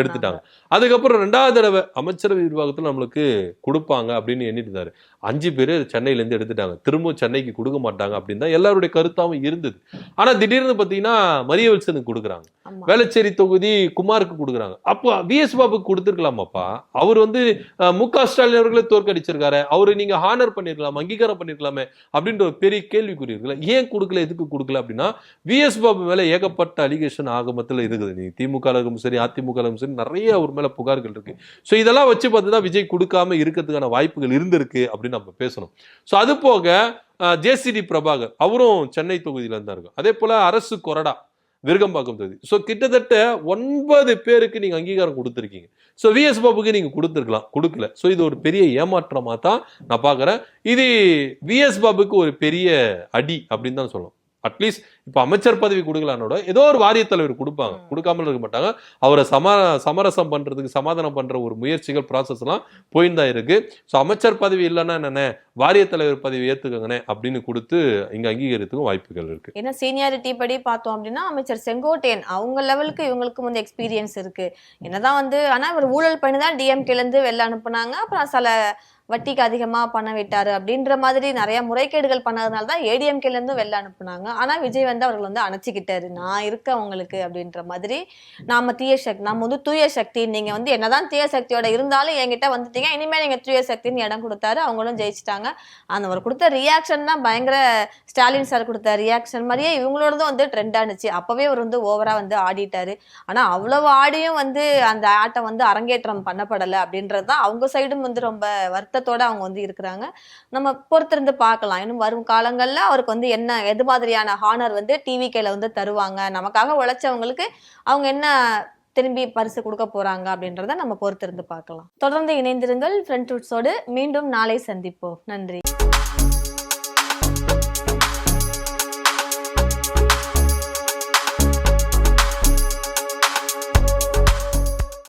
எடுத்துட்டாங்க. அதுக்கப்புறம் 2வது தடவை அமைச்சரவை விரிவாக்கத்தில் நம்மளுக்கு கொடுப்பாங்க அப்படின்னு எண்ணிட்டு இருந்தாரு. 5 பேர் சென்னையில இருந்து எடுத்துட்டாங்க, திரும்ப சென்னைக்கு கொடுக்க மாட்டாங்க அப்படின்னு தான் எல்லாருடைய கருத்தாவும் இருந்தது. ஆனா திடீர்னு பாத்தீங்கன்னா மரியவல்சனுக்கு கொடுக்குறாங்க, வேளச்சேரி தொகுதி குமாருக்கு கொடுக்குறாங்க. அப்போ விஎஸ் பாபுக்கு கொடுத்துருக்கலாமாப்பா, அவர் வந்து மு.க. ஸ்டாலின் அவர்களை தோற்கடிச்சிருக்காரு, அவரு நீங்க ஹானர் பண்ணிருக்கலாம், அங்கீகாரம் பண்ணிருக்கலாமே அப்படின்ற ஒரு பெரிய கேள்விக்குறி இருக்குல்ல. ஏன் கொடுக்கல, எதுக்கு கொடுக்கல அப்படின்னா விஎஸ் பாபு மேல ஏகப்பட்ட அலிகேஷன் ஆகமத்துல இருக்குது. நீ திமுக சரி, அதிமுக சரி, நிறைய அவர் மேல புகார்கள் இருக்கு. ஸோ இதெல்லாம் வச்சு பார்த்துதான் விஜய் கொடுக்காம இருக்கிறதுக்கான வாய்ப்புகள் இருந்திருக்கு அப்படின்னு நம்ம பேசணும். ஸோ அது போக ஜேசிடி பிரபாகர் அவரும் சென்னை தொகுதியில இருந்தாரு. அதே போல அரசு கொறடா விருகம்பாக்கம் தொகுதி. ஸோ கிட்டத்தட்ட 9 பேருக்கு நீங்க அங்கீகாரம் கொடுத்துருக்கீங்க. ஸோ விஎஸ் பாபுக்கு நீங்க கொடுத்துருக்கலாம், கொடுக்கல. ஸோ இது ஒரு பெரிய ஏமாற்றமா தான் நான் பாக்குறேன். இது விஎஸ் பாபுக்கு ஒரு பெரிய அடி அப்படின்னு தான் சொல்லணும். அட்லீஸ்ட் இப்ப அமைச்சர் பதவி கொடுக்கலானோட ஏதோ ஒரு வாரிய தலைவர் கொடுப்பாங்க, கொடுக்காமல் இருக்க மாட்டாங்க. அவரை சமரசம் பண்றதுக்கு, சமாதானம் பண்ற ஒரு முயற்சிகள் ப்ராசஸ் எல்லாம் போயின்னு தான் இருக்கு. ஸோ அமைச்சர் பதவி இல்லைன்னா என்னென்ன, வாரிய தலைவர் பதவி ஏத்துக்கங்கனே அப்படின்னு கொடுத்து இங்க அங்கீகரித்துக்கும் வாய்ப்புகள் இருக்கு. ஏன்னா சீனியாரிட்டி படி பார்த்தோம் அப்படின்னா அமைச்சர் செங்கோட்டையன் அவங்க லெவலுக்கு இவங்களுக்கு வந்து எக்ஸ்பீரியன்ஸ் இருக்கு. என்னதான் வந்து ஆனா இவர் ஊழல் பண்ணி தான் டிஎம்கேல இருந்து வெளில அனுப்புனாங்க. அப்புறம் சில வட்டிக்கு அதிகமா பணம் விட்டாரு அப்படின்ற மாதிரி நிறைய முறைகேடுகள் பண்ணதுனால தான் ஏடிஎம்கேல இருந்து வெளில அனுப்புனாங்க. ஆனா விஜய் வந்து அவர்கள் வந்து அணைச்சிக்கிட்டாரு, நான் இருக்க உங்களுக்கு அப்படின்ற மாதிரி. நாம வந்து தூய சக்தி, நீங்க வந்து என்னதான் தீய சக்தியோட இருந்தாலும் என்கிட்ட வந்துட்டீங்க, இனிமேல் நீங்க தூய சக்தின்னு இடம் கொடுத்தாரு. அவங்களும் ஜெயிச்சிட்டாங்க. அந்த அவர் கொடுத்த ரியாக்ஷன் தான் பயங்கர, ஸ்டாலின் சார் கொடுத்த ரியாக்ஷன் மாதிரியே இவங்களோடதும் வந்து ட்ரெண்ட் ஆனிச்சு. அப்பவே அவர் வந்து ஓவரா வந்து ஆடிட்டாரு. ஆனா அவ்வளவு ஆடியும் வந்து அந்த ஆட்டம் வந்து அரங்கேற்றம் பண்ணப்படலை அப்படின்றதுதான் அவங்க சைடும் வந்து ரொம்ப வருத்தத்தோட அவங்க வந்து இருக்கிறாங்க. நம்ம பொறுத்திருந்து பார்க்கலாம். இன்னும் வரும் காலங்கள்ல அவருக்கு வந்து என்ன எது மாதிரியான ஹானர் வந்து டிவிகேல வந்து தருவாங்க, நமக்காக உழைச்சவங்களுக்கு அவங்க என்ன திரும்பி பரிசு கொடுக்க போறாங்க அப்படின்றத நம்ம பொறுத்திருந்து பார்க்கலாம். தொடர்ந்து இணைந்திருங்கள் ஃப்ரண்ட் ரூட்ஸோடு. மீண்டும் நாளை சந்திப்போம். நன்றி.